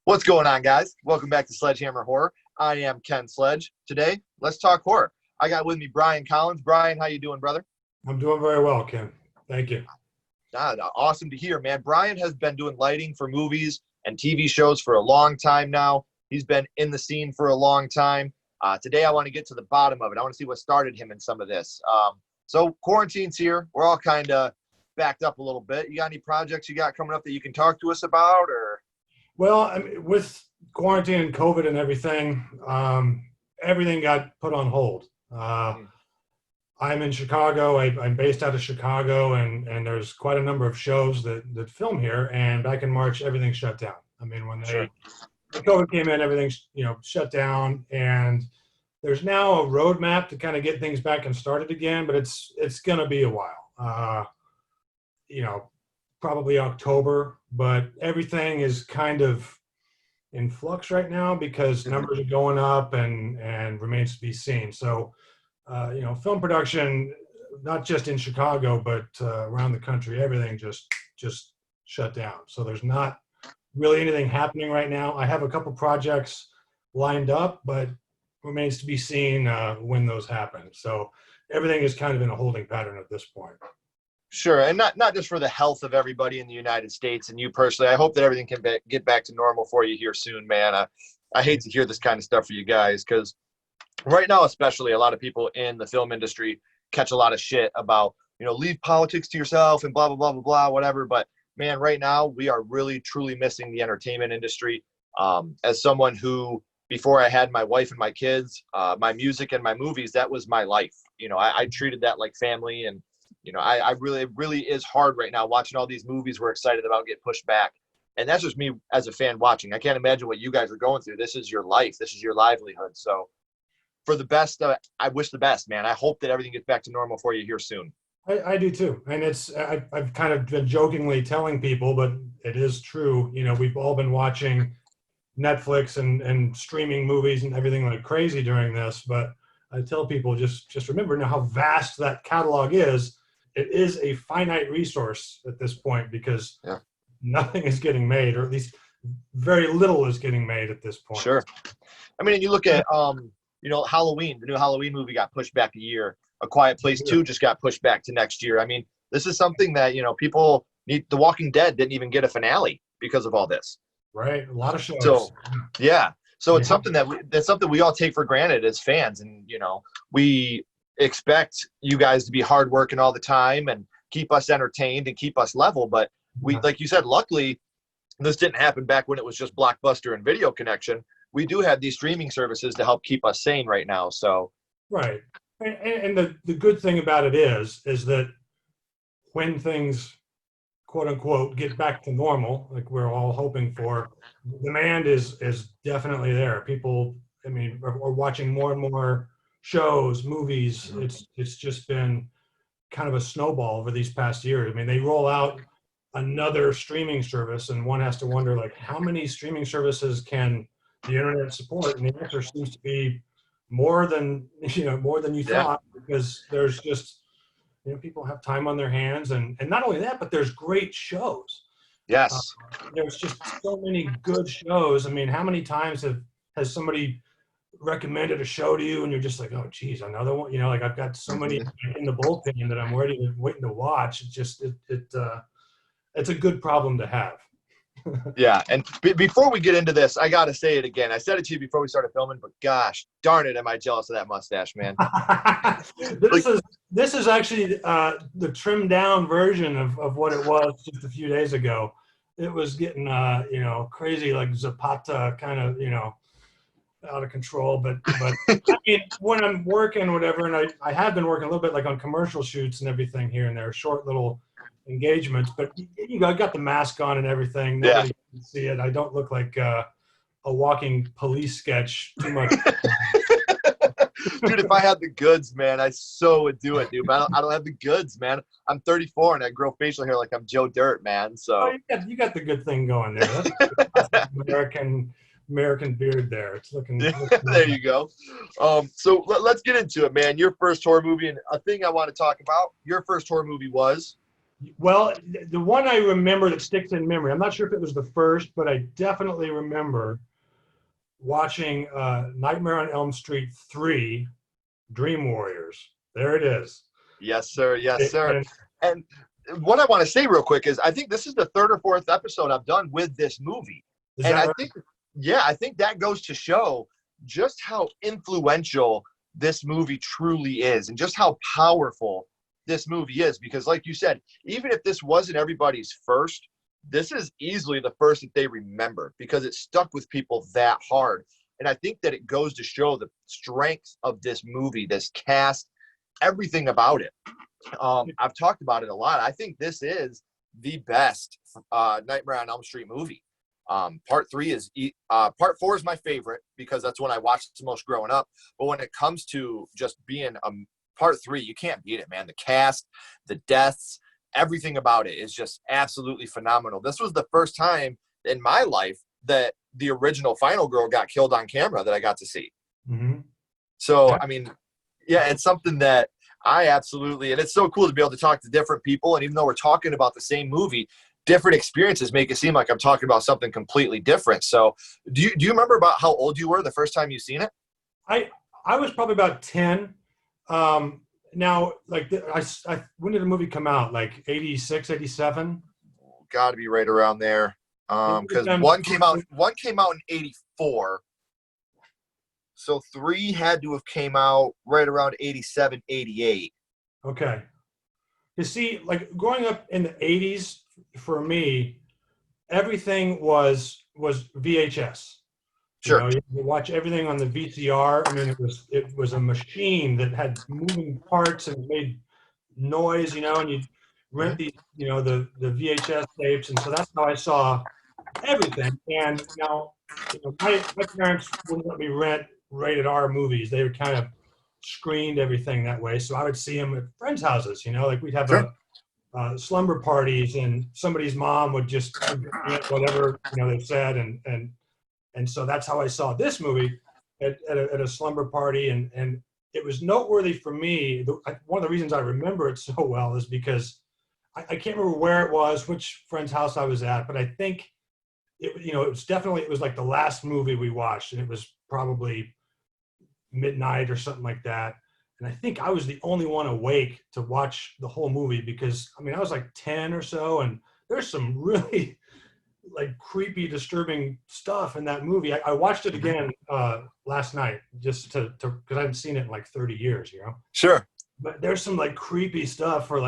What's going on, guys? Welcome back to Sledgehammer Horror. I am Ken Sledge. Today, let's talk horror. I got with me Brian Collins. Brian, how you doing, brother? I'm doing very well, Ken. Thank you. Awesome to hear, man. Brian has been doing lighting for movies and TV shows for a long time now. He's been in the scene for a long time. Today, I want to get to the bottom of it. I want to see what started him in some of this. So quarantine's here. We're all kind of backed up a little bit. You got any projects you got coming up that you can talk to us about, or? Well, I mean, with quarantine and COVID and everything, everything got put on hold. I'm in Chicago. I'm based out of Chicago, and there's quite a number of shows that film here. And back in March, everything shut down. I mean, when COVID came in, everything shut down. And there's now a roadmap to kind of get things back and started again, but it's going to be a while. Probably October, but everything is kind of in flux right now because numbers are going up and remains to be seen. So, film production, not just in Chicago, but around the country, everything just shut down. So there's not really anything happening right now. I have a couple projects lined up, but remains to be seen when those happen. So everything is kind of in a holding pattern at this point. Sure, and not just for the health of everybody in the United States and you personally. I hope that everything can get back to normal for you here soon, man. I hate to hear this kind of stuff for you guys because right now, especially, a lot of people in the film industry catch a lot of shit about, leave politics to yourself and blah, blah, blah, blah, blah, whatever. But, man, right now we are really, truly missing the entertainment industry. As someone who, before I had my wife and my kids, my music and my movies, that was my life. I treated that like family, and it really is hard right now watching all these movies we're excited about get pushed back. And that's just me as a fan watching. I can't imagine what you guys are going through. This is your life. This is your livelihood. So for the best, I wish the best, man. I hope that everything gets back to normal for you here soon. I do too. And I've kind of been jokingly telling people, but it is true. We've all been watching Netflix and streaming movies and everything like crazy during this. But I tell people just remember now how vast that catalog is. It is a finite resource at this point because nothing is getting made, or at least very little is getting made at this point. Sure. I mean, and you look at, Halloween, the new Halloween movie got pushed back a year. A Quiet Place 2 just got pushed back to next year. I mean, this is something that, people need. The Walking Dead didn't even get a finale because of all this. Right. A lot of shows. So, yeah. So it's something that's something we all take for granted as fans. And, we expect you guys to be hardworking all the time and keep us entertained and keep us level. But we, like you said, luckily this didn't happen back when it was just Blockbuster and Video Connection. We do have these streaming services to help keep us sane right now. So, right. And the good thing about it is that when things, quote unquote, get back to normal, like we're all hoping for, demand is definitely there. People, are watching more and more shows, movies. It's just been kind of a snowball over these past years. They roll out another streaming service and one has to wonder, like, how many streaming services can the internet support? And the answer seems to be more than you thought, because there's just, people have time on their hands, and not only that, but there's great shows. Yes. There's just so many good shows. How many times has somebody recommended a show to you and you're just like, oh geez, another one? I've got so many in the bullpen that I'm waiting to watch. It's just it's a good problem to have. Yeah, and before we get into this, I gotta say it again. I said it to you before we started filming, but gosh darn it, am I jealous of that mustache, man. This is actually the trimmed down version of what it was just a few days ago. It was getting crazy, like Zapata kind of, out of control. But when I'm working, whatever, and I have been working a little bit like on commercial shoots and everything here and there, short little engagements, but I got the mask on and everything. Nobody can see it. I don't look like a walking police sketch too much. Dude, if I had the goods, man, I so would do it, dude. But I don't have the goods, man. I'm 34 and I grow facial hair like I'm Joe Dirt, man. Oh, So you got the good thing going there. That's the classic American beard there. It's looking there you go. So let's get into it, man. Your first horror movie, and a thing I want to talk about. Your first horror movie was? well, the one I remember that sticks in memory. I'm not sure if it was the first, but I definitely remember watching Nightmare on Elm Street 3, Dream Warriors. There it is. Yes, sir. Yes, sir. And And what I want to say real quick is I think this is the third or fourth episode I've done with this movie. is And that I right? think, yeah, I think that goes to show just how influential this movie truly is and just how powerful this movie is. Because, like you said, even if this wasn't everybody's first, this is easily the first that they remember because it stuck with people that hard. And I think that it goes to show the strength of this movie, this cast, everything about it. I've talked about it a lot. I think this is the best Nightmare on Elm Street movie. Part 4 is my favorite because that's when I watched the most growing up. But when it comes to just being part 3, you can't beat it, man. The cast, the deaths, everything about it is just absolutely phenomenal. This was the first time in my life that the original Final Girl got killed on camera that I got to see. Mm-hmm. So, Yeah. I mean, yeah, it's something that I absolutely, and it's so cool to be able to talk to different people. And even though we're talking about the same movie, different experiences make it seem like I'm talking about something completely different. So do you remember about how old you were the first time you seen it? I was probably about 10. Now, like, when did the movie come out? Like 86, 87? Got to be right around there. Because one came out in 84. So 3 had to have came out right around 87, 88. Okay. You see, like growing up in the 80s, for me, everything was VHS. Sure. You watch everything on the VCR. I mean, it was a machine that had moving parts and made noise, and you'd rent these, the VHS tapes. And so that's how I saw everything. And now, my parents wouldn't let me rent rated R movies. They would kind of screened everything that way. So I would see them at friends' houses, like we'd have Sure. slumber parties and somebody's mom would just whatever, they said. And so that's how I saw this movie at a slumber party. And it was noteworthy for me. One of the reasons I remember it so well is because I can't remember where it was, which friend's house I was at, but I think it was like the last movie we watched, and it was probably midnight or something like that. And I think I was the only one awake to watch the whole movie because, I mean, I was like 10 or so, and there's some really like creepy, disturbing stuff in that movie. I watched it again last night just to because I hadn't seen it in like 30 years, Sure. But there's some like creepy stuff for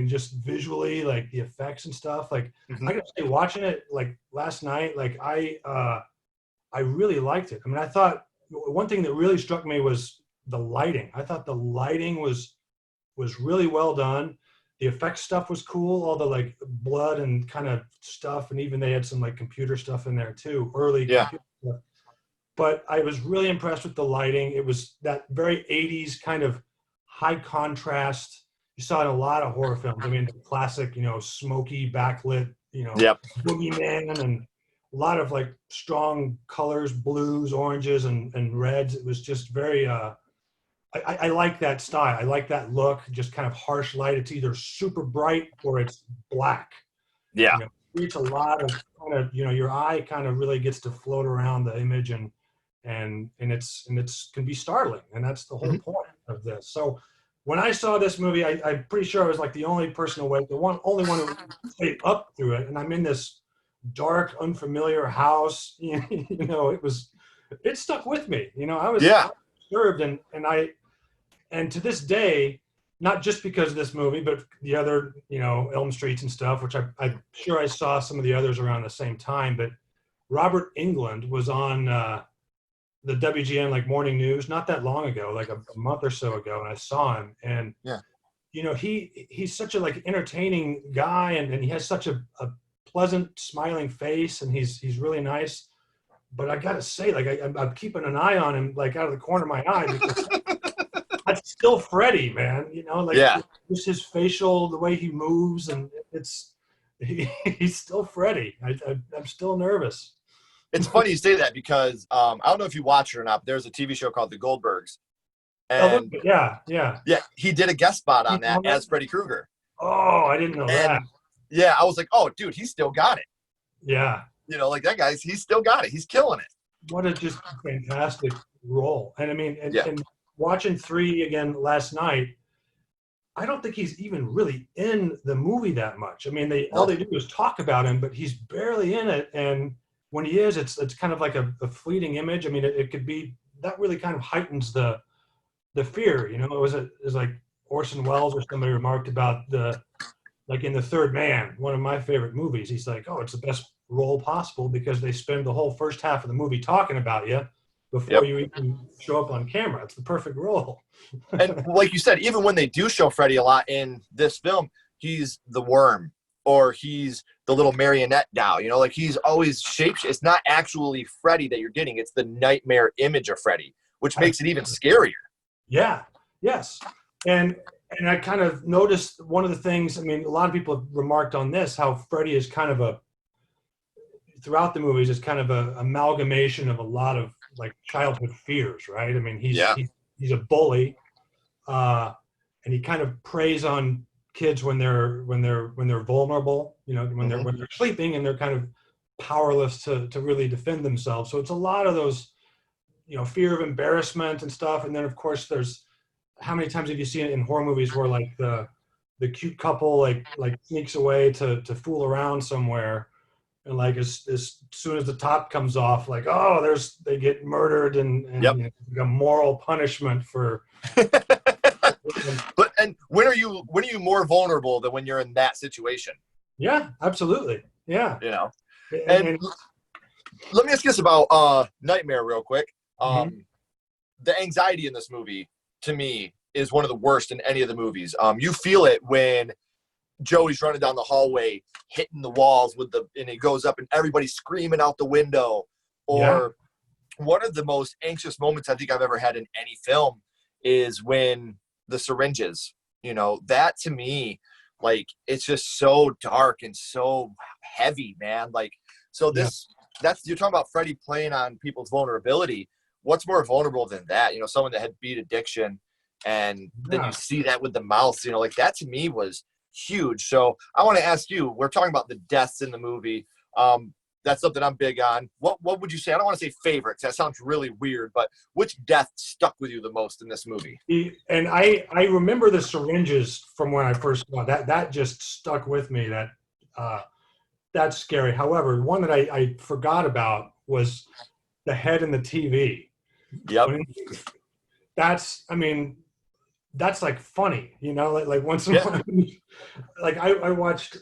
just visually, like the effects and stuff. Like I gotta say, watching it like last night, like I really liked it. I mean, I thought one thing that really struck me was the lighting. I thought the lighting was really well done. The effects stuff was cool, all the like blood and kind of stuff, and even they had some like computer stuff in there too, early computer stuff. But I was really impressed with the lighting. It was that very 80s kind of high contrast. You saw it in a lot of horror films. I mean, the classic, smoky backlit, Yep. boogeyman, and a lot of like strong colors, blues, oranges, and reds. It was just very I like that style. I like that look, just kind of harsh light. It's either super bright or it's black. Yeah. It's a lot of kind of, your eye kind of really gets to float around the image and it's can be startling. And that's the whole point of this. So when I saw this movie, I'm pretty sure I was like the only person awake, only one who stayed up through it. And I'm in this dark, unfamiliar house. It stuck with me. I was disturbed and to this day, not just because of this movie, but the other, Elm Streets and stuff, which I'm sure I saw some of the others around the same time. But Robert Englund was on the WGN like morning news not that long ago, like a month or so ago, and I saw him. And he's such a like entertaining guy, and he has such a pleasant, smiling face, and he's really nice. but I gotta say, like I'm keeping an eye on him, like out of the corner of my eye, because that's still Freddy, man. You know, like Yeah. just his facial, the way he moves, and he's still Freddy. I'm still nervous. It's funny you say that because I don't know if you watch it or not, but there's a TV show called The Goldbergs. A little And bit, yeah, yeah. yeah, he did a guest spot on You know that that? as Freddy Krueger. Oh, I didn't know that. And yeah, I was like, oh, dude, he's still got it. Yeah. You know, like that guy's, he's still got it. He's killing it. What a just fantastic role. And I mean, Yeah. and watching 3 again last night, I don't think he's even really in the movie that much. I mean, all they do is talk about him, but he's barely in it. And when he is, it's kind of like a fleeting image. I mean, it could be that really kind of heightens the fear. You know, it was like Orson Welles or somebody remarked about like in The Third Man, one of my favorite movies. He's like, oh, it's the best role possible because they spend the whole first half of the movie talking about you before you even show up on camera. It's the perfect role. And like you said, even when they do show Freddy a lot in this film, he's the worm or he's the little marionette doll. You know, like he's always shaped. It's not actually Freddy that you're getting. It's the nightmare image of Freddy, which makes it even scarier. Yeah. Yes. And I kind of noticed one of the things, I mean, a lot of people have remarked on this, how Freddy is kind of throughout the movies, is kind of a amalgamation of a lot of like childhood fears, right? I mean, he's a bully, and he kind of preys on kids when they're vulnerable, you know, when they're sleeping and they're kind of powerless to really defend themselves. So it's a lot of those, you know, fear of embarrassment and stuff. And then of course there's, how many times have you seen it in horror movies where like the cute couple like sneaks away to fool around somewhere, and like as soon as the top comes off, like, oh, they get murdered and you know, a moral punishment for. But when are you more vulnerable than when you're in that situation? Yeah, absolutely. Yeah. You know, And let me ask you this about Nightmare real quick. Mm-hmm. The anxiety in this movie, to me, is one of the worst in any of the movies. You feel it when Joey's running down the hallway, hitting the walls and it goes up and everybody's screaming out the window. Or one of the most anxious moments I think I've ever had in any film is when the syringes, you know, that to me, like, it's just so dark and so heavy, man. Like, so that's, you're talking about Freddy playing on people's vulnerability. What's more vulnerable than that? You know, someone that had beat addiction, and then you see that with the mouth, you know, like that to me was huge. So I want to ask you, we're talking about the deaths in the movie. That's something I'm big on. What would you say? I don't want to say favorites. That sounds really weird, but which death stuck with you the most in this movie? And I remember the syringes from when I first saw that just stuck with me. That's scary. However, one that I forgot about was the head in the TV. Yep. I mean, that's like funny, you know, like once in a while, like I watched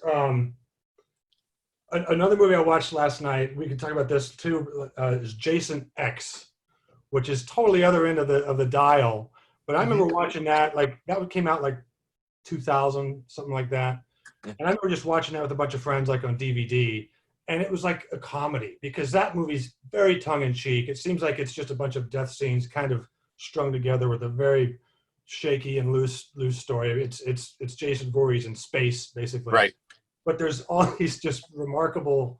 another movie I watched last night. We can talk about this too. Is Jason X, which is totally other end of the dial. But I remember watching that, like that came out like 2000, something like that. And I remember just watching that with a bunch of friends, like on DVD. And it was like a comedy because that movie's very tongue in cheek. It seems like it's just a bunch of death scenes kind of strung together with a very shaky and loose story. It's Jason Voorhees in space, basically. Right. But there's all these just remarkable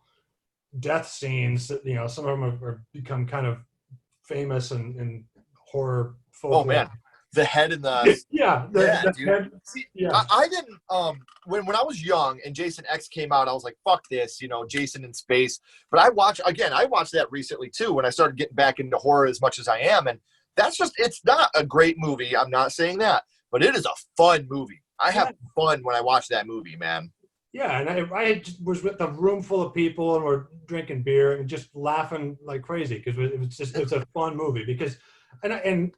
death scenes that, you know, some of them have become kind of famous in horror folklore. Oh man, the head in the the head. See, I didn't when I was young and Jason X came out, I was like, fuck this, you know, Jason in space. But I watched that recently too when I started getting back into horror as much as I am, and that's just, it's not a great movie. I'm not saying that, but it is a fun movie. I have fun when I watch that movie, man. Yeah, and I was with a room full of people and we're drinking beer and just laughing like crazy because it's a fun movie. Because and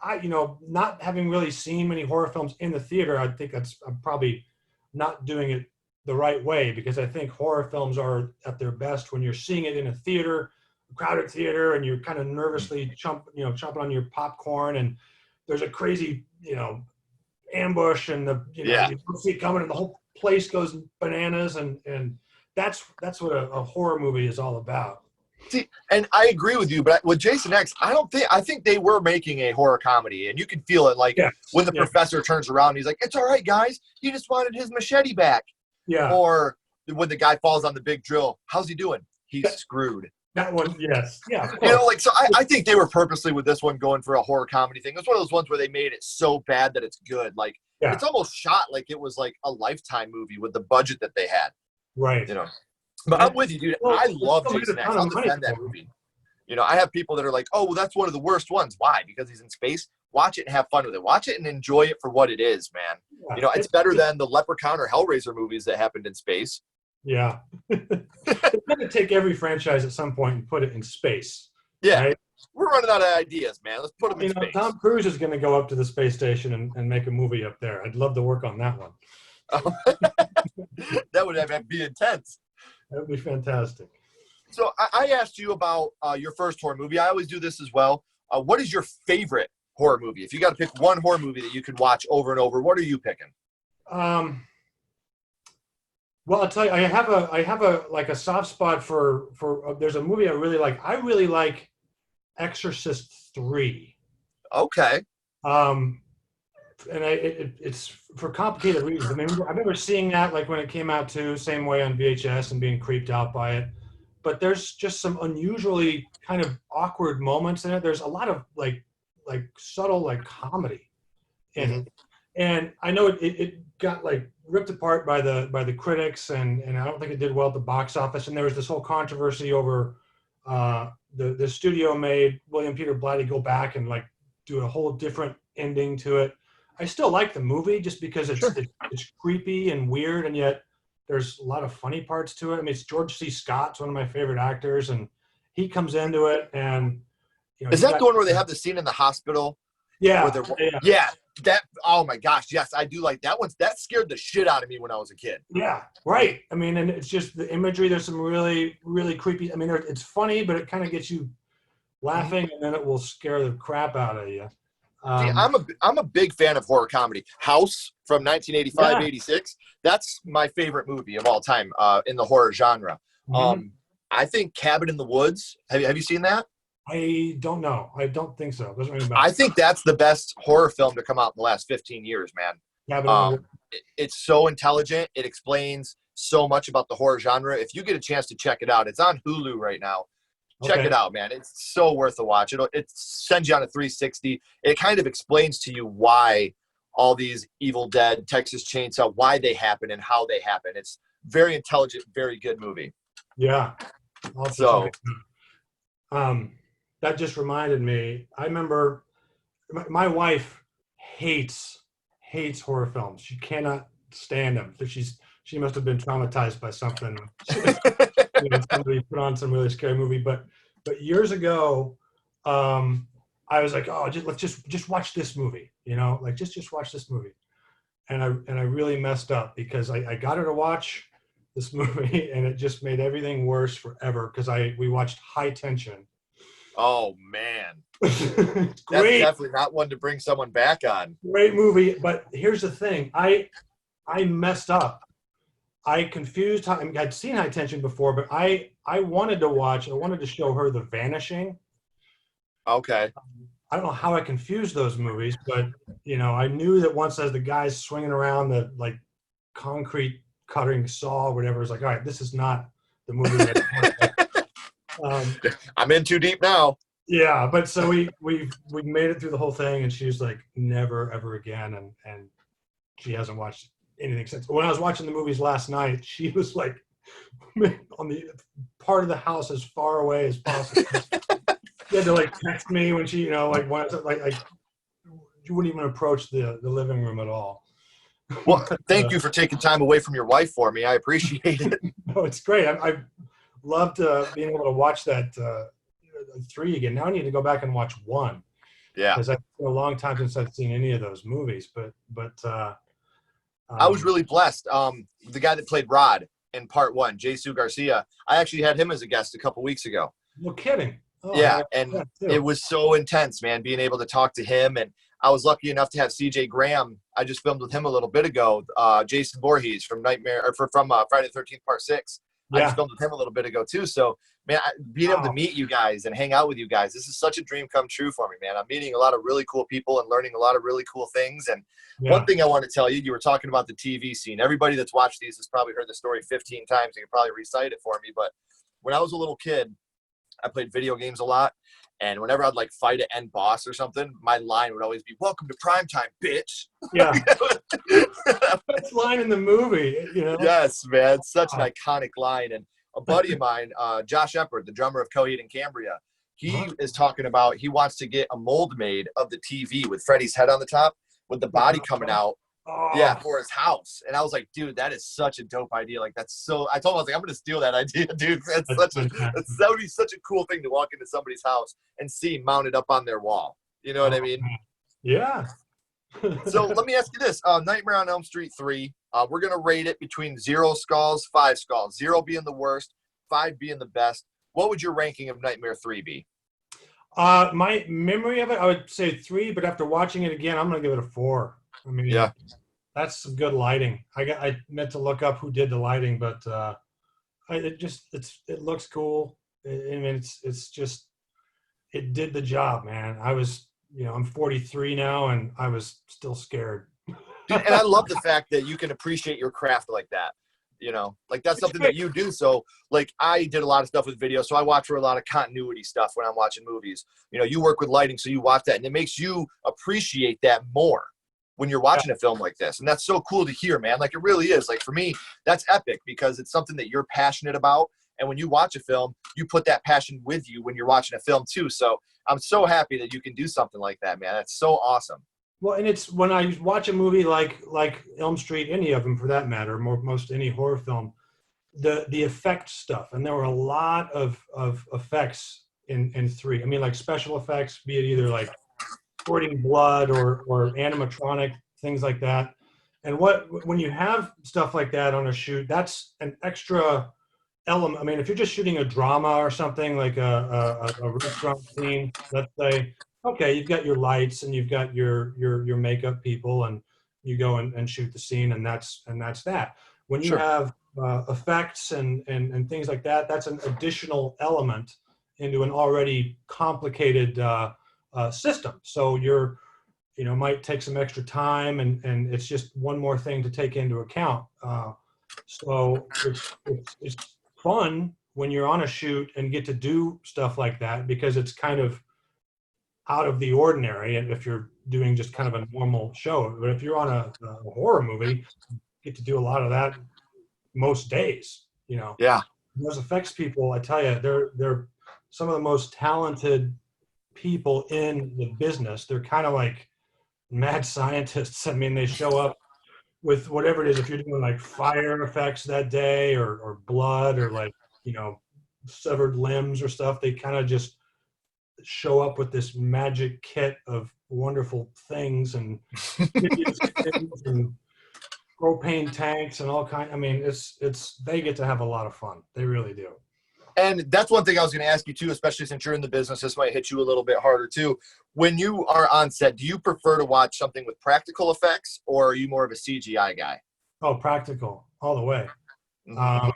I, you know, not having really seen many horror films in the theater, I think I'm probably not doing it the right way, because I think horror films are at their best when you're seeing it in a theater, a crowded theater, and you're kind of nervously chomping on your popcorn, and there's a crazy, you know, ambush, and you don't see it coming, and the whole place goes bananas, and that's what a horror movie is all about. See, and I agree with you, but with Jason X, I think they were making a horror comedy, and you can feel it. Like when the professor turns around, he's like, "It's all right, guys. He just wanted his machete back." Yeah. Or when the guy falls on the big drill, how's he doing? He's screwed. That one, yes. Yeah. You know, like, so I think they were purposely with this one going for a horror comedy thing. It's one of those ones where they made it so bad that it's good. Like, it's almost shot like it was like a Lifetime movie with the budget that they had. Right. You know, but I'm with you, dude. I love Jason X. I'll defend that movie. You know, I have people that are like, "Oh, well, that's one of the worst ones." Why? Because he's in space. Watch it and have fun with it. Watch it and enjoy it for what it is, man. Yeah, you know, it's better than the Leprechaun or Hellraiser movies that happened in space. Yeah. They're going to take every franchise at some point and put it in space. Yeah. Right? We're running out of ideas, man. Let's put them in space. Tom Cruise is going to go up to the space station and make a movie up there. I'd love to work on that one. That would be intense. That would be fantastic. So I asked you about your first horror movie. I always do this as well. What is your favorite horror movie? If you got to pick one horror movie that you could watch over and over, what are you picking? Well, I'll tell you, I have a soft spot for there's a movie I really like. I really like Exorcist 3. Okay. And it's for complicated reasons. I mean, I remember seeing that like when it came out too, same way on VHS and being creeped out by it. But there's just some unusually kind of awkward moments in it. There's a lot of like subtle like comedy in it. And I know it got like ripped apart by the critics, and I don't think it did well at the box office. And there was this whole controversy over the studio made William Peter Blatty go back and like do a whole different ending to it. I still like the movie just because it's creepy and weird, and yet there's a lot of funny parts to it. I mean, it's George C. Scott's one of my favorite actors, and he comes into it. And you know, is that the one where they have the scene in the hospital? Yeah, yeah. That, oh my gosh, yes, I do like that one. That scared the shit out of me when I was a kid. Yeah, right. I mean, and it's just the imagery. There's some really, really creepy. I mean, it's funny, but it kind of gets you laughing, and then it will scare the crap out of you. See, I'm a big fan of horror comedy. House from 1985, 86. That's my favorite movie of all time in the horror genre. I think Cabin in the Woods. Have you seen that? I don't know. I don't think so. Doesn't ring a bell. I think that's the best horror film to come out in the last 15 years, man. It's so intelligent. It explains so much about the horror genre. If you get a chance to check it out, it's on Hulu right now. Check it out, man. It's so worth a watch. It sends you on a 360. It kind of explains to you why all these Evil Dead, Texas Chainsaw, why they happen and how they happen. It's very intelligent, very good movie. Yeah. That just reminded me. I remember my wife hates horror films. She cannot stand them. So she must have been traumatized by something. Somebody put on some really scary movie. But years ago, I was like, oh, let's just watch this movie. You know, like just watch this movie. And I really messed up because I got her to watch this movie, and it just made everything worse forever because we watched High Tension. Oh man, Great. That's definitely not one to bring someone back on. Great movie, but here's the thing: I messed up. I'd seen High Tension before, but I wanted to show her The Vanishing. Okay. I don't know how I confused those movies, but you know, I knew that once as the guy's swinging around the like concrete cutting saw or whatever, it's like, all right, this is not the movie that I'm in too deep now. Yeah, but so we made it through the whole thing, and she's like, never ever again, and she hasn't watched anything since. When I was watching the movies last night, she was like on the part of the house as far away as possible. She had to like text me when she, you know, like you wouldn't even approach the living room at all. Well, thank you for taking time away from your wife for me. I appreciate it. No, it's great. I loved being able to watch that 3 again. Now I need to go back and watch 1. Yeah, because it's been a long time since I've seen any of those movies. But I was really blessed. The guy that played Rod in part 1, Jesus Garcia, I actually had him as a guest a couple weeks ago. No kidding. Oh, yeah, and it was so intense, man, being able to talk to him. And I was lucky enough to have CJ Graham. I just filmed with him a little bit ago. Jason Voorhees from Friday the 13th Part 6. I just filmed with him a little bit ago too. So Man, being able to Wow. meet you guys and hang out with you guys, this is such a dream come true for me, man. I'm meeting a lot of really cool people and learning a lot of really cool things. And one Yeah. thing I want to tell you, you were talking about the TV scene. Everybody that's watched these has probably heard the story 15 times. You can probably recite it for me. But when I was a little kid, I played video games a lot. And whenever I'd like fight an end boss or something, my line would always be, "Welcome to primetime, bitch." Yeah. Best line in the movie, you know? Yes, man. Such an Wow. iconic line. And a buddy of mine, Josh Eppard, the drummer of Coheed and Cambria, he Uh-huh. is talking about he wants to get a mold made of the TV with Freddy's head on the top with the body coming out. Yeah, Oh, for his house. And I was like, dude, that is such a dope idea. Like, that's so, I told him, I was like, I'm going to steal that idea, dude. that's That fantastic. would be such a cool thing to walk into somebody's house and see mounted up on their wall. You know what I Oh, mean? man. Yeah. So let me ask you this: Nightmare on Elm Street 3. We're gonna rate it between 0 skulls, 5 skulls. 0 being the worst, 5 being the best. What would your ranking of Nightmare 3 be? My memory of it, I would say 3, but after watching it again, I'm gonna give it a 4. I mean, Yeah, that's some good lighting. I meant to look up who did the lighting, but it looks cool. I mean, it's just it did the job, man. I'm 43 now, and I was still scared. dude. And I love the fact that you can appreciate your craft like that. You know, like that's It's something great. that you do. So, like, I did a lot of stuff with video, so I watch for a lot of continuity stuff when I'm watching movies. You know, you work with lighting, so you watch that, and it makes you appreciate that more when you're Yeah, watching a film like this. And that's so cool to hear, man. Like, it really is. Like, for me, that's epic because it's something that you're passionate about. And when you watch a film, you put that passion with you when you're watching a film too. So I'm so happy that you can do something like that, man. That's so awesome. well, and it's when I watch a movie like Elm Street, any of them for that matter, most any horror film, the effect stuff, and there were a lot of effects in 3. I mean, like special effects, be it either like squirting blood or animatronic things like that. And when you have stuff like that on a shoot, that's an extra element. I mean, if you're just shooting a drama or something like a restaurant scene, let's say, okay, you've got your lights and you've got your makeup people, and you go and shoot the scene, and that's that. When you Sure. have effects and things like that, that's an additional element into an already complicated system. So might take some extra time, and it's just one more thing to take into account. So it's fun when you're on a shoot and get to do stuff like that because it's kind of out of the ordinary. And if you're doing just kind of a normal show, but if you're on a horror movie, you get to do a lot of that most days. Yeah. Those effects people, I tell you, they're some of the most talented people in the business. They're kind of like mad scientists. I mean, they show up with whatever it is. If you're doing like fire effects that day, or blood, or like severed limbs or stuff, they kind of just show up with this magic kit of wonderful things and things and propane tanks and all kind. I mean, it's they get to have a lot of fun. They really do. And that's one thing I was going to ask you too, especially since you're in the business. This might hit you a little bit harder too. When you are on set, do you prefer to watch something with practical effects, or are you more of a CGI guy? Oh, practical all the way. Hmm. Um,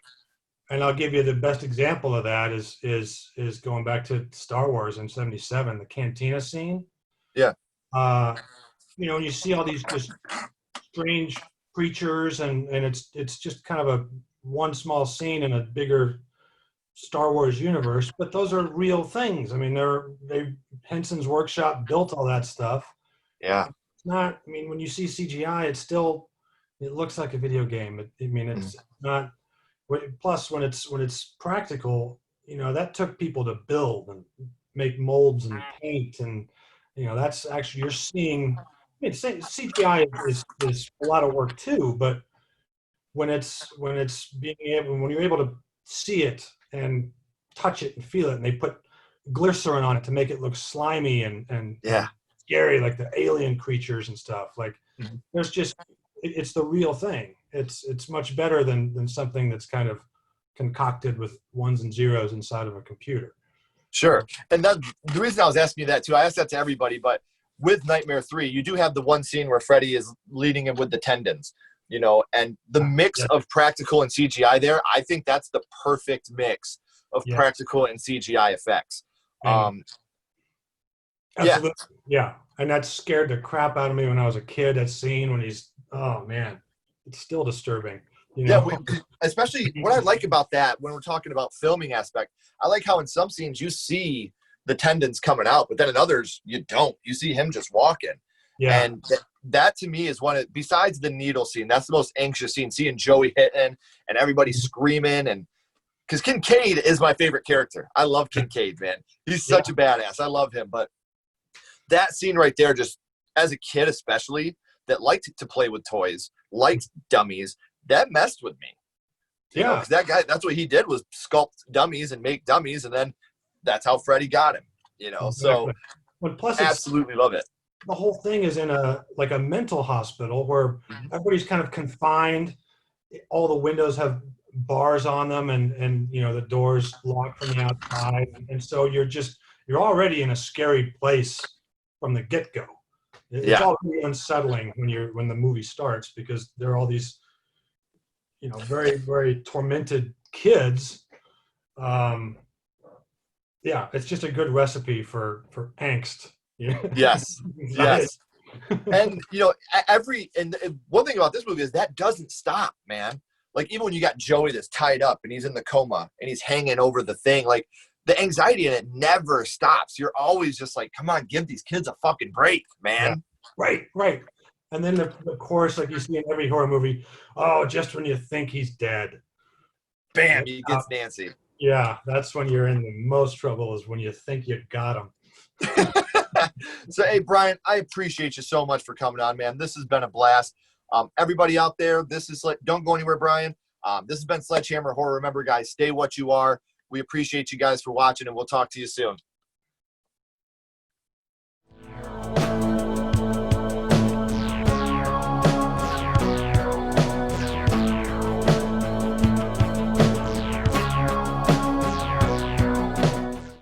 and I'll give you the best example of that is going back to Star Wars in '77, the cantina scene. Yeah, Uh, when you see all these just strange creatures, and it's just kind of a one small scene in a bigger Star Wars universe, but those are real things. I mean, Henson's workshop built all that stuff. yeah. It's not. I mean, when you see CGI, it looks like a video game. I mean, Mhm. it's not. Plus, when it's practical, that took people to build and make molds and paint, and that's actually you're seeing. I mean, CGI is a lot of work too, but when you're able to see it and touch it and feel it, and they put glycerin on it to make it look slimy and Yeah. scary, like the alien creatures and stuff. Like Mhm. there's just it's the real thing. It's much better than something that's kind of concocted with ones and zeros inside of a computer. Sure. And that the reason I was asking you that too, I asked that to everybody, but with Nightmare 3, you do have the one scene where Freddy is leading him with the tendons, and the mix Yeah, of practical and CGI there, I think that's the perfect mix of Yes. practical and CGI effects. And absolutely. Yeah. And that scared the crap out of me when I was a kid. That scene when he's, oh man, it's still disturbing. You Yeah, know? especially what I like about that when we're talking about filming aspect, I like how in some scenes you see the tendons coming out, but then in others you don't. You see him just walking. Yeah. And that to me is one of, besides the needle scene, that's the most anxious scene, seeing Joey hitting and everybody screaming. And because Kincaid is my favorite character. I love Kincaid, man. He's such a badass. I love him. But that scene right there, just as a kid especially, that liked to play with toys, liked dummies, that messed with me. You know, because that guy, that's what he did, was sculpt dummies and make dummies, and then that's how Freddy got him. You know, Exactly. Well, plus absolutely love it. The whole thing is in a mental hospital where everybody's kind of confined. All the windows have bars on them, and you know the doors locked from the outside, and so you're already in a scary place from the get-go. It's already unsettling when the movie starts, because there are all these, you know, very, very tormented kids. Yeah, it's just a good recipe for angst. Yes. Yes. And you know, and one thing about this movie is that doesn't stop, man. Like, even when you got Joey that's tied up and he's in the coma and he's hanging over the thing, like, the anxiety in it never stops. You're always just like, come on, give these kids a fucking break, man. Yeah. Right. And then the chorus, like you see in every horror movie, oh, just when you think he's dead, Bam, he gets Nancy. Yeah, that's when you're in the most trouble, is when you think you got him. So, hey, Brian, I appreciate you so much for coming on, man. This has been a blast. Everybody out there, this is don't go anywhere, Brian. This has been Sledgehammer Horror. Remember, guys, stay what you are. We appreciate you guys for watching, and we'll talk to you soon.